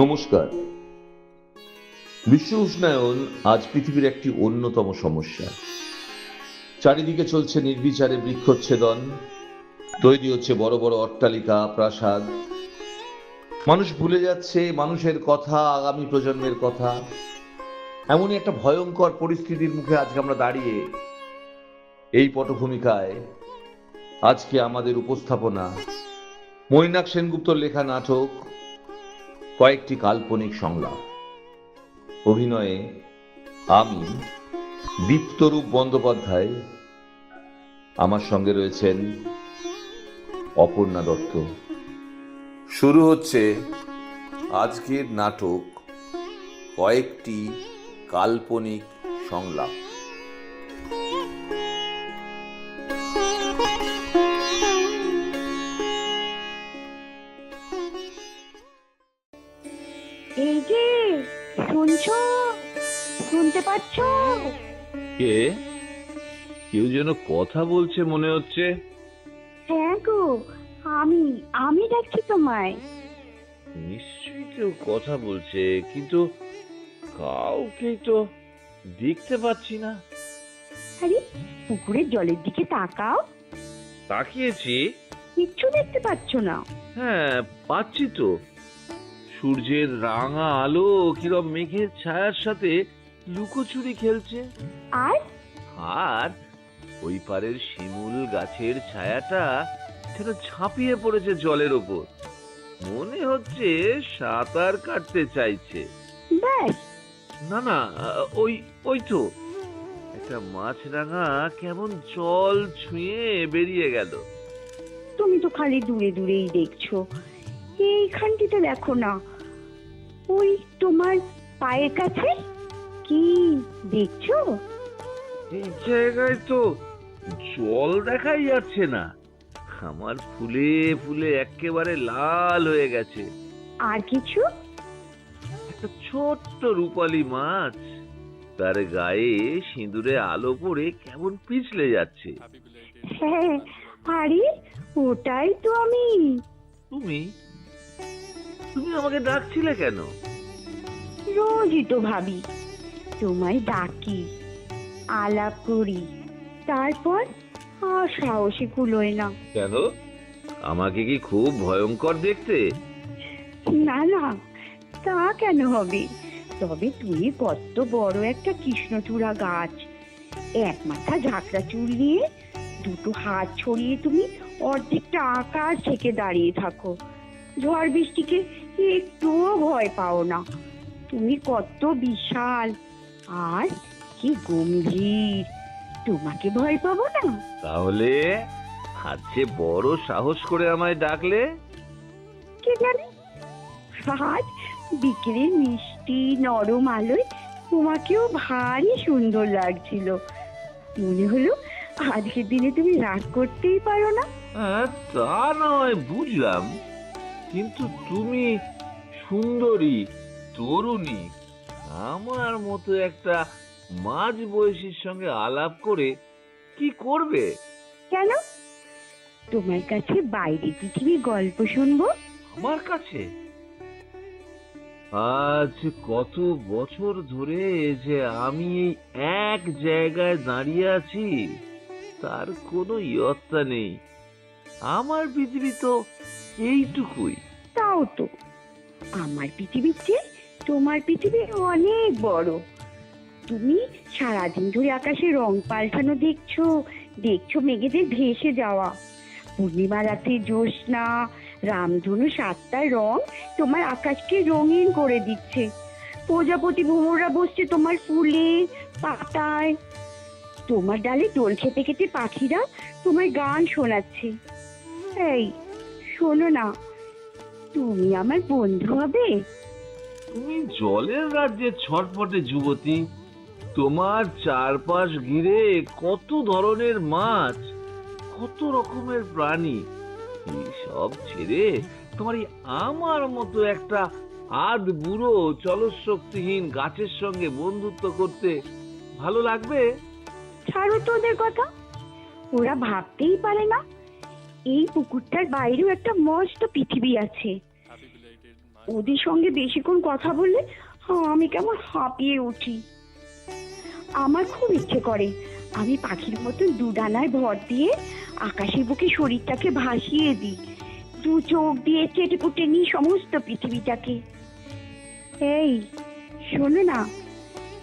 নমস্কার। বিশ্ব উষ্ণায়ন আজ পৃথিবীর একটি অন্যতম সমস্যা। চারিদিকে চলছে নির্বিচারে বৃক্ষচ্ছেদন, তৈরি হচ্ছে বড় বড় অট্টালিকা, প্রাসাদ। মানুষ ভুলে যাচ্ছে মানুষের কথা, আগামী প্রজন্মের কথা। এমনই একটা ভয়ঙ্কর পরিস্থিতির মুখে আজকে আমরা দাঁড়িয়ে। এই পটভূমিকায় আজকে আমাদের উপস্থাপনা মৈনাক সেনগুপ্তর লেখা নাটক কয়েকটি কাল্পনিক সংলাপ। অভিনয়ে আমি দীপ্তরূপ বন্দ্যোপাধ্যায়, আমার সঙ্গে রয়েছেন অপর্ণা দত্ত। শুরু হচ্ছে আজকের নাটক কয়েকটি কাল্পনিক সংলাপ। এই যে শুনছো, শুনতে পাচ্ছ? কে? কেউ যেন কথা বলছে মনে হচ্ছে। হ্যাঁ গো, আমি আমি ডাকছি তোমায়। নিশ্চয়ই কেউ কথা বলছে, কিন্তু কাউকে তো দেখতে পাচ্ছি না। আরে পুকুরের জলের দিকে তাকাও, তাকিয়েছি। কিচ্ছু দেখতে পাচ্ছ না? হ্যাঁ, পাচ্ছি তো। সূর্যের রাঙা আলো কিরম মেঘের ছায়ার সাথে লুকোচুরি খেলছে। আর আর ওই পারের শিমুল গাছের ছায়াটা যেন ঝাঁপিয়ে পড়েছে জলের ওপর। মনে হচ্ছে সাঁতার কাটতে চাইছে। ব্যাস। না না, ওই ওই তো একটা মাছরাঙা কেমন জল ছুঁয়ে বেরিয়ে গেল। তুমি তো খালি দূরে দূরেই দেখছো, এইখানটিতে দেখো না, ওই তোমার পায়ের কাছে। কি দেখছো? এই জায়গায় তো জল দেখাই যাচ্ছে না। আমার ফুলে ফুলে একেবারে লাল হয়ে গেছে। আর কিছু? একটা ছোট্ট রূপালী মাছ, তার গায়ে সিঁদুরে আলো পড়ে কেমন পিছলে যাচ্ছে। হ্যাঁ, আরে ওটাই তো আমি। তুমি তুমি আমাকে ডাকছিলে কেন? রোজই তো ভাবি, তোমায় ডাকি, আলাপ করি, তারপর আর সাহসী কুলোয় না। কেন? আমাকে কি খুব ভয়ঙ্কর দেখতে? না না, তা কেন হবে? তবে তুমি কত বড় একটা কৃষ্ণচূড়া গাছ, এক মাথা ঝাঁকড়া চুল নিয়ে দুটো হাত ছড়িয়ে তুমি অর্ধেকটা আকাশ থেকে দাঁড়িয়ে থাকো। ঝড় বৃষ্টিকে একটুও ভয় পাও না। তুমি কত বিশাল আর কি গম্ভীর, তোমাকে ভয় পাবো না? তাহলে আজ যে বড় সাহস করে আমায় ডাকলে? কে জানে, আজ বিকেলের মিষ্টি নরম আলোয় তোমাকেও ভারী সুন্দর লাগছিল। মনে হলো আজকের দিনে তুমি রাগ করতেই পারো না। হ্যাঁ, তা নয় বুঝলাম, কিন্তু তুমি সুন্দরী, তরুণী, আমার মতো একটা মাঝ বয়সীর সঙ্গে আলাপ করে কি করবে? কেন? তোমার কাছে বাইরে পৃথিবীর গল্প শুনবো। আমার কাছে? আজ কত বছর ধরে যে আমি এই এক জায়গায় দাঁড়িয়ে আছি তার কোনো ইয়ত্তা নেই। আমার পৃথিবী তো এইটুকুই। তাও তো, আমার পৃথিবীর চেয়ে তোমার পৃথিবী অনেক বড়। তুমি সারাদিন ধরে আকাশে রং পাল্টানো দেখছো, দেখছো মেঘেদের ভেসে যাওয়া। পূর্ণিমা রাতে জ্যোৎস্না, রামধনু সাতটা রং তোমার আকাশকে রঙিন করে দিচ্ছে। প্রজাপতি ভ্রমররা বসছে তোমার ফুলে পাতায়। তোমার ডালে দোল খেতে খেতে পাখিরা তোমায় গান শোনাচ্ছে। এই শোনো না, তুমি আমার বন্ধু হবে? তুমি জলের রাজ্যের ছটপটে যুবতী, তোমার চারপাশ ঘিরে কত ধরনের মাছ, কত রকমের প্রাণী। এই সব ছেড়ে তোমার এই আমার মতো একটা আধ বুড়ো চলশক্তিহীন গাছের সঙ্গে বন্ধুত্ব করতে ভালো লাগবে? ছাড়ো তো ওদের কথা, ওরা ভাবতেই পারে না এই পুকুরটার বাইরেও একটা মস্ত পৃথিবী আছে। ওদের সঙ্গে বেশিক্ষণ কথা বললে আমি কেমন হাঁপিয়ে উঠি। আমার খুব ইচ্ছে করে আমি পাখির মতন দুডানায় ভর দিয়ে আকাশের বুকে শরীরটাকে ভাসিয়ে দিই, দু চোখ দিয়ে চেটেপুটে নিই সমস্ত পৃথিবীটাকে। এই শোনো না,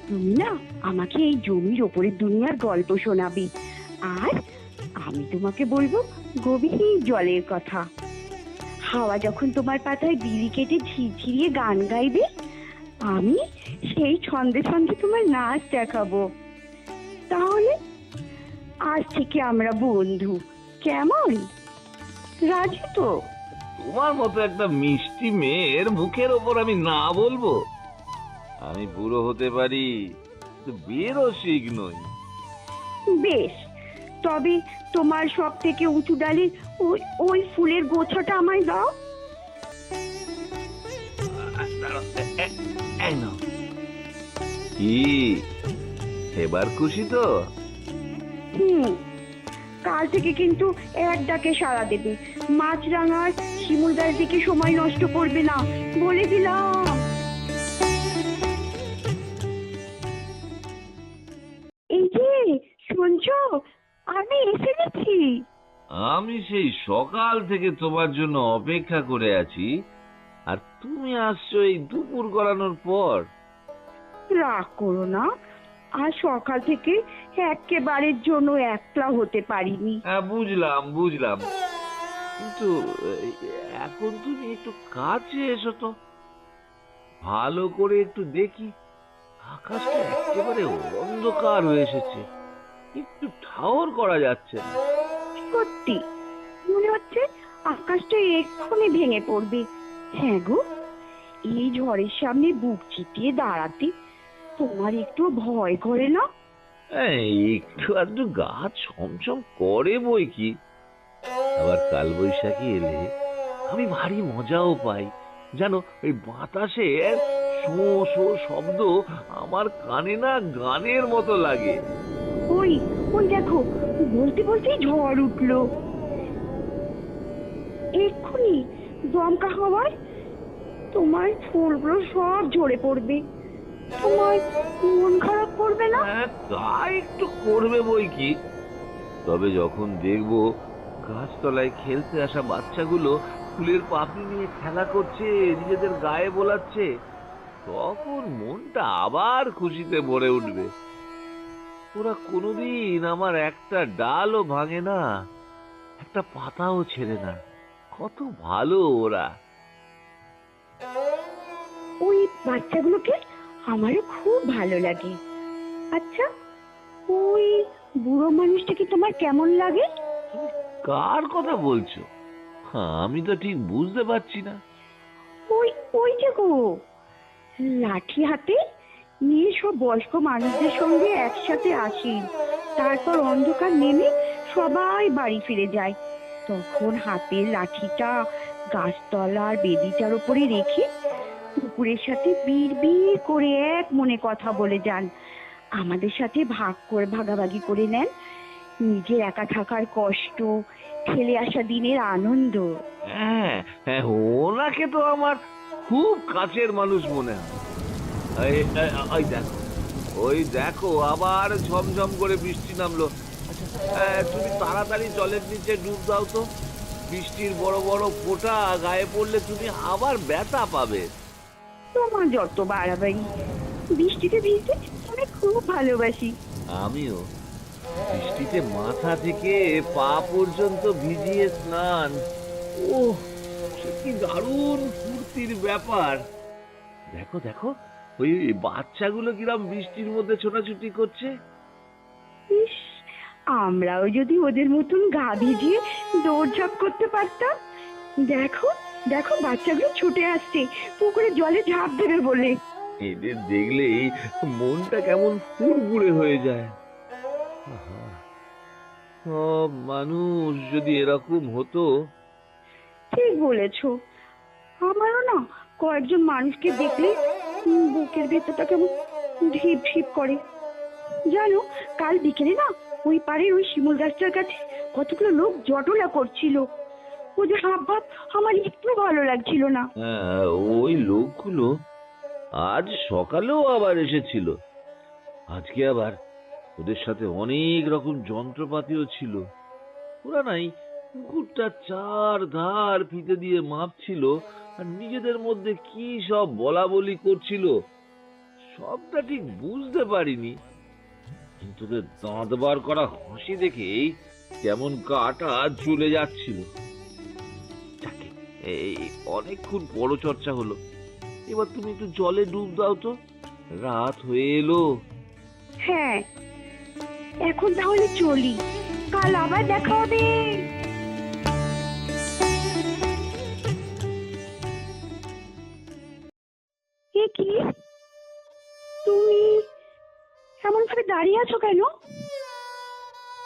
তুমি না আমাকে এই জমির ওপরের দুনিয়ার গল্প শোনাবে, আর আমি তোমাকে বলবো গভীর জলের কথা। হাওয়া যখন তোমার পাতায় বিলি কেটে ঝিরঝিরিয়ে গান গাইবে, আমি সেই ছন্দে ছন্দে তোমার নাচ দেখাবো। তাহলে আজ থেকে আমরা বন্ধু, কেমন? রাজি তো? তোমার মতো একটা মিষ্টি মেয়ের মুখের ওপর আমি না বলবো? আমি বুড়ো হতে পারি, বেরো শিখ নই। বেশ, তবে তোমার সব থেকে উঁচু ডালের ওই ফুলের গোছাটা আমায় দাও। কি এবার খুশি তো? কাল থেকে কিন্তু এক ডাকে সাড়া দেবে। মাছরাঙার শিমুলদার দিকে সময় নষ্ট করবে না, বলে দিলাম। এই যে শুনছো, আমি এসে গেছি। আমি সেই সকাল থেকে তোমার জন্য অপেক্ষা করে আছি, আর তুমি আসছো এই দুপুর গড়ানোর পর। রাগ করো না, আর সকাল থেকে একেবারের জন্য একলা হতে পারিনি। হ্যাঁ বুঝলাম বুঝলাম, কিন্তু এখন তুমি একটু কাছে এসো তো, ভালো করে একটু দেখি। আকাশটা একেবারে অন্ধকার হয়ে এসেছে, একটু ঠাওর করা যাচ্ছে না। সত্যি মনে হচ্ছে আকাশটা এক্ষুনি ভেঙে পড়বে। হ্যাঁ গো, এই ঝড়ের সামনে বুক চিতিয়ে দাঁড়াতে তোমার একটু ভয় করে না? একটু আধটু গা ছমছম করে বই কি, আবার কালবৈশাখী এলে আমি ভারী মজাও পাই জানো। ওই বাতাসের শো শো শব্দ আমার কানে না গানের মতো লাগে। ওই ওই দেখো, বলতে বলতেই ঝড় উঠলো। এক্ষুনি দমকা হওয়ায় তোমার ফুলগুলো সব ঝরে পড়বে। তোমার মন খারাপ করবে না? তা একটু করবে বই কি, তবে যখন দেখবো গাছতলায় খেলতে আসা বাচ্চাগুলো ফুলের পাপড়ি নিয়ে খেলা করছে, নিজেদের গায়ে বোলাচ্ছে, তখন মনটা আবার খুশিতে ভরে উঠবে। ওরা কোনোদিন আমার একটা ডালও ভাঙে না, একটা পাতাও ছেড়ে না, কত ভালো ওরা। ওই বাচ্চাগুলোকে আমারও খুব ভালো লাগে। আচ্ছা, ওই বুড়ো মানুষটাকে তোমার কেমন লাগে? কার কথা বলছো? আমি তো ঠিক বুঝতে পারছি না। ওই ওই যে গো, লাঠি হাতে নিয়ে সব বয়স্ক মানুষদের সঙ্গে একসাথে আসেন, তারপর অন্ধকার নেমে সবাই বাড়ি ফিরে যায়। তখন হাতের লাঠিটা গাছতলার বেদিটার উপরে রেখে পুকুরের সাথে বিড়বিড় করে এক মনে কথা বলে যান। আমাদের সাথে ভাগাভাগি করে নেন নিজের একা থাকার কষ্ট, ফেলে আসা দিনের আনন্দ। হ্যাঁ হ্যাঁ, ওনাকে তো আমার খুব কাছের মানুষ মনে হয়। ওই দেখো আবার ঝমঝম করে বৃষ্টি নামলো। আচ্ছা, তুমি তাড়াতাড়ি জলের নিচে ডুব দাও তো, বৃষ্টির বড় বড় ফোঁটা গায়ে পড়লে তুমি আবার ব্যথা পাবে। তোমার যত বাড়াবাড়ি, বৃষ্টিতে ভিজতে আমি খুব ভালোবাসি। আমিও বৃষ্টিতে মাথা থেকে পা পর্যন্ত ভিজিয়ে স্নান, ও সে কি দারুণ ফুর্তির ব্যাপার। দেখো দেখো, ওই বাচ্চাগুলো কিরম বৃষ্টির মধ্যে ছোটাছুটি করছে। ইস, আমরাও যদি ওদের মতন গা ভিজিয়ে দৌড়ঝাঁপ করতে পারতাম। দেখো দেখো, বাচ্চাগুলো ছুটে আসছে পুকুরে জলে ঝাঁপ দেবে বলে। এদের দেখলেই মনটা কেমন ফুরফুরে হয়ে যায়। সব মানুষ যদি এরকম হতো। ঠিক বলেছো, আমারও না কয়েকজন মানুষকে দেখলে বুকের ভেতরটা কেমন ঢিপ ঢিপ করে। জানো, কাল বিকেলে না ওই পাড়ের ওই শিমুল গাছটার কাছে কতগুলো লোক জটলা করছিল। ওদের হাবভাব আমার একটু ভালো লাগছিল না। হ্যাঁ, ওই লোকগুলো আজ সকালেও আবার এসেছিল। আজকে আবার ওদের সাথে অনেক রকম যন্ত্রপাতিও ছিল। ওরা নাই পুকুরটা চার ধার ফিতে দিয়ে মাপছিল আর নিজেদের মধ্যে কি সব বলা বলি করছিল। সবটা ঠিক বুঝতে পারিনি, কিন্তু ওদের দাঁত বার করা হাসি দেখেই কেমন কাটা ঝুলে যাচ্ছিল। যাকে, এই অনেকক্ষণ বড় চর্চা হলো। এবার তুমি একটু জলে ডুব দাও তো, রাত হয়ে এলো। হ্যাঁ, এখন তাহলে চলি, কাল আবার দেখা হবে। এ কি, তুমি এমন ভাবে দাঁড়িয়ে আছো কেন?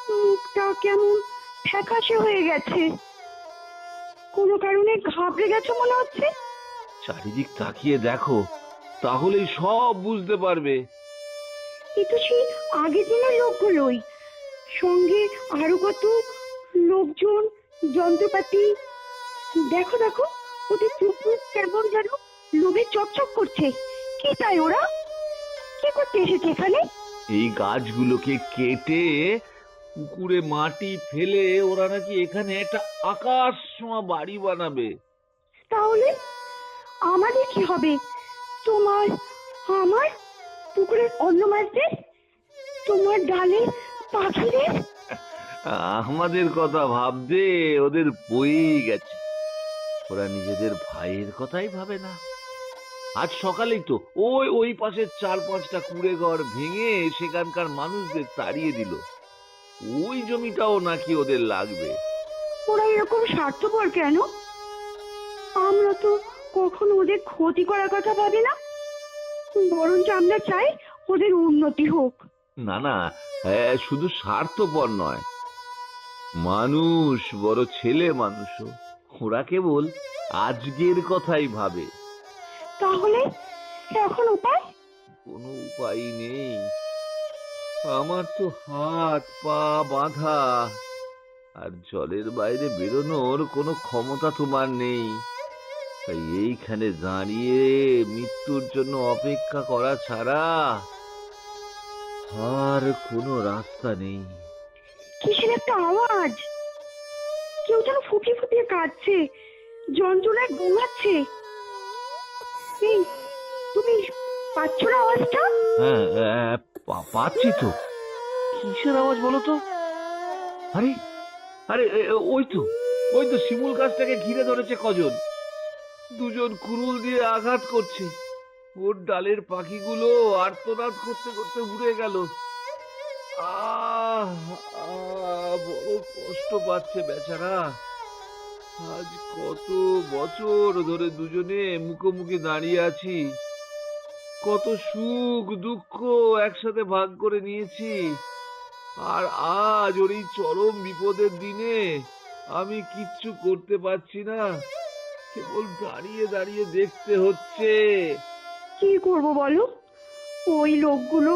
মুখটা কেমন ফ্যাকাশে হয়ে গেছে। কোনো কারণে ঘাবড়ে গেছো মনে হচ্ছে। চারিদিক তাকিয়ে দেখো, তাহলেই সব বুঝতে পারবে। এ তো সেই আগের দিনের লোকগুলোই, সঙ্গে আরো কত লোকজন, যন্ত্রপাতি। দেখো দেখো, ওদের চোখ মুখ কেমন যেন লোভে চকচক করছে। কি তাই ওরা কি করতে এসেছে এখানে? এই গাছগুলোকে কেটে পুকুরে মাটি ফেলে ওরা নাকি এখানে একটা আকাশ ছোঁয়া বাড়ি বানাবে। তাহলে আমাদের কি হবে? তোমার, আমার, পুকুরের অন্য মাছদের, তোমার ডালে পাখিদের। আমাদের কথা ভাবতে ওদের বয়েই গেছে। ওরা নিজেদের ভাইয়ের কথাই ভাবে না। আজ সকালেই তো ওই পাশের 4-5টা কুঁড়ে ঘর ভেঙে সেখানকার মানুষদের তাড়িয়ে দিল। ওই জমিটাও নাকি ওদের লাগবে। ওরা এরকম স্বার্থপর কেন? আমরা তো কখনো ওদের ক্ষতি করার কথা ভাবি না, বরঞ্চ আমরা চাই ওদের উন্নতি হোক। না না, শুধু স্বার্থপর নয়, মানুষ, বড় ছেলে মানুষও। ওরা কেবল আজকের কথাই ভাবে। তাহলে এখন উপায়? কোনো উপায় নেই। আমার তো হাত পা বাঁধা, আর জলের বাইরে বেরোনোর কোনো ক্ষমতা তোমার নেই। তাই এইখানে দাঁড়িয়ে মৃত্যুর জন্য অপেক্ষা করা ছাড়া আর কোনো রাস্তা নেই। কিসের একটা আওয়াজ, কেউ যেন ফুপিয়ে ফুপিয়ে কাঁদছে, যন্ত্রণায় গোঙাচ্ছে। এই, তুমি পাচ্ছ না আওয়াজটা? হ্যাঁ, পাচ্ছি তো। কিসের আওয়াজ বলো তো? আরে আরে, ওই তো শিমুল গাছটাকে ঘিরে ধরেছে কজন। দুজন কুড়ুল দিয়ে আঘাত করছে। ওর ডালের পাখিগুলো আর্তনাদ করতে করতে উড়ে গেল। আহ বড় কষ্ট পাচ্ছে বেচারা। আজ কত বছর ধরে দুজনে মুখোমুখি দাঁড়িয়ে আছি, কত সুখ দুঃখ একসাথে ভাগ করে নিয়েছি। আর আজ ওর এই চরম বিপদের দিনে আমি কিচ্ছু করতে পারছি না, কেবল দাঁড়িয়ে দাঁড়িয়ে দেখতে হচ্ছে। কি করব বলো? ওই লোকগুলো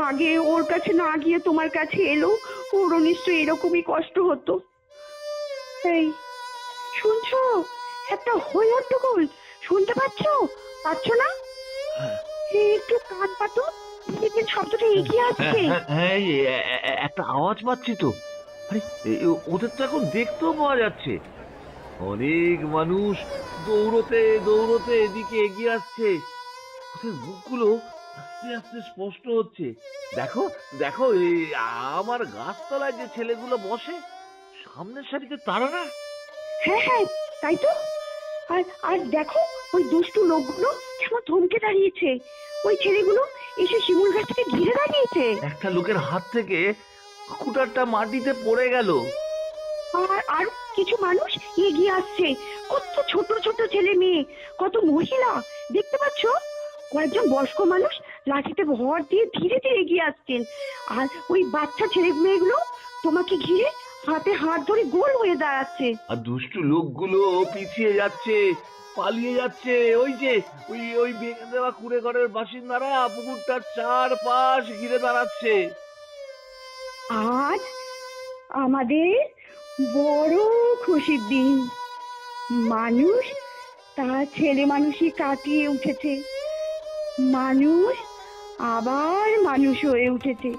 আগে ওর কাছে না গিয়ে তোমার কাছে এলো, ওরও নিশ্চয়ই এরকমই কষ্ট হতো। এই, শুনছো? একটা হইহট্টগোল শুনতে পাচ্ছ না? এই, একটু কান পাতো, দেখবেন শব্দটা এগিয়ে আসছে। হ্যাঁ, একটা আওয়াজ পাচ্ছি তো। আরে, ওদের তো এখন দেখতেও পাওয়া যাচ্ছে। অনেক মানুষ দৌড়তে দৌড়তে এদিকে এগিয়ে আসছে। ওদের মুখগুলো আস্তে আস্তে স্পষ্ট হচ্ছে। দেখো দেখো, এই আমার গাছতলায় যে ছেলেগুলো বসে সামনের সারিতে, তারা না? হ্যাঁ হ্যাঁ, তাই তো। আর আর দেখো, ওই দুষ্টু লোকগুলো কেমন থমকে দাঁড়িয়েছে। ওই ছেলেগুলো এসে শিমুল গাছটাকে ঘিরে দাঁড়িয়েছে। একটা লোকের হাত থেকে কুটারটা মাটিতে পড়ে গেল। আর কিছু মানুষ এগিয়ে আসছে, কত ছোট ছোট ছেলে মেয়ে, কত মহিলা। দেখতে পাচ্ছ? কয়েকজন বয়স্ক মানুষ লাঠিতে ভর দিয়ে ধীরে ধীরে এগিয়ে আসছেন। আর ওই বাচ্চা ছেলে মেয়েগুলো তোমাকে ঘিরে হাতে হাত ধরে গোল হয়ে দাঁড়াচ্ছে। আর দুষ্টু লোকগুলো পিছিয়ে যাচ্ছে, পালিয়ে যাচ্ছে। ওই যে ওই ভেঙে দেওয়া কুড়ে ঘরের বাসিন্দারা পুকুরটার চারপাশ ঘিরে দাঁড়াচ্ছে। আজ আমাদের বড় খুশির দিন। মানুষ তার ছেলে মানুষই কাটিয়ে উঠেছে, মানুষ আবার মানুষ হয়ে উঠেছে।